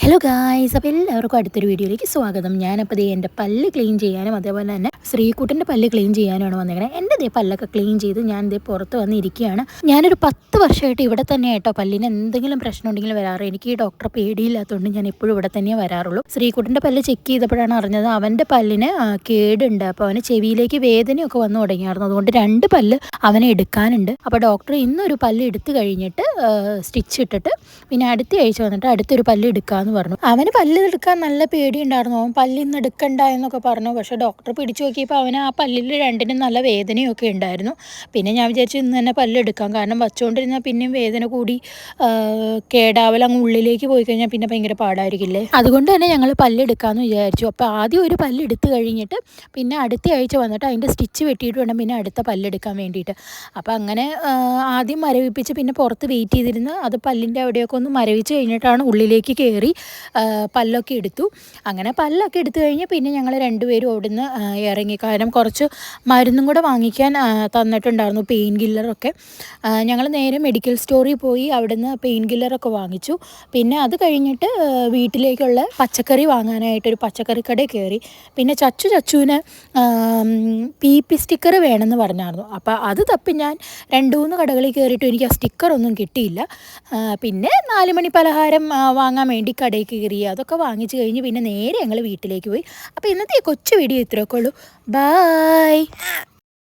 Hello guys, അപ്പോൾ എല്ലാവർക്കും അടുത്തൊരു വീഡിയോയിലേക്ക് സ്വാഗതം. ഞാനപ്പോൾ എൻ്റെ പല്ല് ക്ലീൻ ചെയ്യാനും അതേപോലെ തന്നെ ശ്രീകുട്ടൻ്റെ പല്ല് ക്ലീൻ ചെയ്യാനുമാണ് വന്നിരിക്കുന്നത്. എൻ്റെ പല്ലൊക്കെ ക്ലീൻ ചെയ്ത് ഞാൻ പുറത്ത് വന്നിരിക്കുകയാണ്. ഞാനൊരു 10 വർഷമായിട്ട് ഇവിടെ തന്നെ കേട്ടോ. പല്ലിന് എന്തെങ്കിലും പ്രശ്നം ഉണ്ടെങ്കിൽ വരാറ്. എനിക്ക് ഈ ഡോക്ടറെ പേടിയില്ലാത്തതുകൊണ്ട് ഞാൻ എപ്പോഴും ഇവിടെ തന്നെയേ വരാറുള്ളൂ. ശ്രീകുട്ടൻ്റെ പല്ല് ചെക്ക് ചെയ്തപ്പോഴാണ് അറിഞ്ഞത് അവൻ്റെ പല്ലിന് കേടുണ്ട്. അപ്പോൾ അവന് ചെവിയിലേക്ക് വേദനയൊക്കെ വന്നു തുടങ്ങിയായിരുന്നു. അതുകൊണ്ട് 2 പല്ല് അവനെ എടുക്കാനുണ്ട്. അപ്പോൾ ഡോക്ടർ ഇന്നൊരു പല്ല് എടുത്തു കഴിഞ്ഞിട്ട് സ്റ്റിച്ച് ഇട്ടിട്ട് പിന്നെ അടുത്ത ആഴ്ച വന്നിട്ട് അടുത്തൊരു പല്ല് എടുക്കാമെന്ന് പറഞ്ഞു. അവന് പല്ല് എടുക്കാൻ നല്ല പേടിയുണ്ടായിരുന്നു. അവൻ പല്ലിന്ന് എടുക്കണ്ട എന്നൊക്കെ പറഞ്ഞു. പക്ഷേ ഡോക്ടർ പിടിച്ചു നോക്കിയപ്പോൾ അവന് ആ പല്ലിൽ രണ്ടിനും നല്ല വേദനയൊക്കെ ഉണ്ടായിരുന്നു. പിന്നെ ഞാൻ വിചാരിച്ചു ഇന്ന് തന്നെ പല്ലെടുക്കാം. കാരണം വച്ചുകൊണ്ടിരുന്നാൽ പിന്നെയും വേദന കൂടി കേടാവൽ അങ്ങ് ഉള്ളിലേക്ക് പോയി കഴിഞ്ഞാൽ പിന്നെ ഭയങ്കര പാടായിരിക്കില്ലേ. അതുകൊണ്ട് തന്നെ ഞങ്ങൾ പല്ലെടുക്കാമെന്ന് വിചാരിച്ചു. അപ്പോൾ ആദ്യം ഒരു പല്ല് എടുത്തു കഴിഞ്ഞിട്ട് പിന്നെ അടുത്ത ആഴ്ച വന്നിട്ട് അതിൻ്റെ സ്റ്റിച്ച് വെട്ടിയിട്ട് വേണം പിന്നെ അടുത്ത പല്ലെടുക്കാൻ വേണ്ടിയിട്ട്. അപ്പോൾ അങ്ങനെ ആദ്യം മരവിപ്പിച്ച് പിന്നെ പുറത്ത് വെയിറ്റ് ചെയ്തിരുന്ന് അത് പല്ലിൻ്റെ അവിടെയൊക്കെ ഒന്ന് മരവിച്ച് കഴിഞ്ഞിട്ടാണ് ഉള്ളിലേക്ക് കയറി പല്ലൊക്കെ എടുത്തു. അങ്ങനെ പല്ലൊക്കെ എടുത്തു കഴിഞ്ഞ് പിന്നെ ഞങ്ങൾ രണ്ടുപേരും അവിടുന്ന് ഇറങ്ങി. കാരണം കുറച്ച് മരുന്നും കൂടെ വാങ്ങിക്കാൻ തന്നിട്ടുണ്ടായിരുന്നു, പെയിൻ കില്ലറൊക്കെ. ഞങ്ങൾ നേരെ മെഡിക്കൽ സ്റ്റോറിൽ പോയി അവിടുന്ന് പെയിൻ കില്ലറൊക്കെ വാങ്ങിച്ചു. പിന്നെ അത് കഴിഞ്ഞിട്ട് വീട്ടിലേക്കുള്ള പച്ചക്കറി വാങ്ങാനായിട്ടൊരു പച്ചക്കറി കടയിൽ കയറി. പിന്നെ ചച്ചുവിന് PP സ്റ്റിക്കർ വേണമെന്ന് പറഞ്ഞായിരുന്നു. അപ്പോൾ അത് തപ്പി ഞാൻ 2-3 കടകളിൽ കയറിയിട്ടും എനിക്ക് ആ സ്റ്റിക്കറൊന്നും കിട്ടിയില്ല. പിന്നെ 4 മണി പലഹാരം വാങ്ങാൻ വേണ്ടി കടയിൽ കയറി. അതൊക്കെ വാങ്ങിച്ച് കഴിഞ്ഞ് പിന്നെ നേരെ ഞങ്ങൾ വീട്ടിലേക്ക് പോയി. അപ്പോൾ ഇന്നത്തെ കൊച്ചു വീഡിയോ ഇത്രയൊക്കെ ഉള്ളൂ. ബായ്.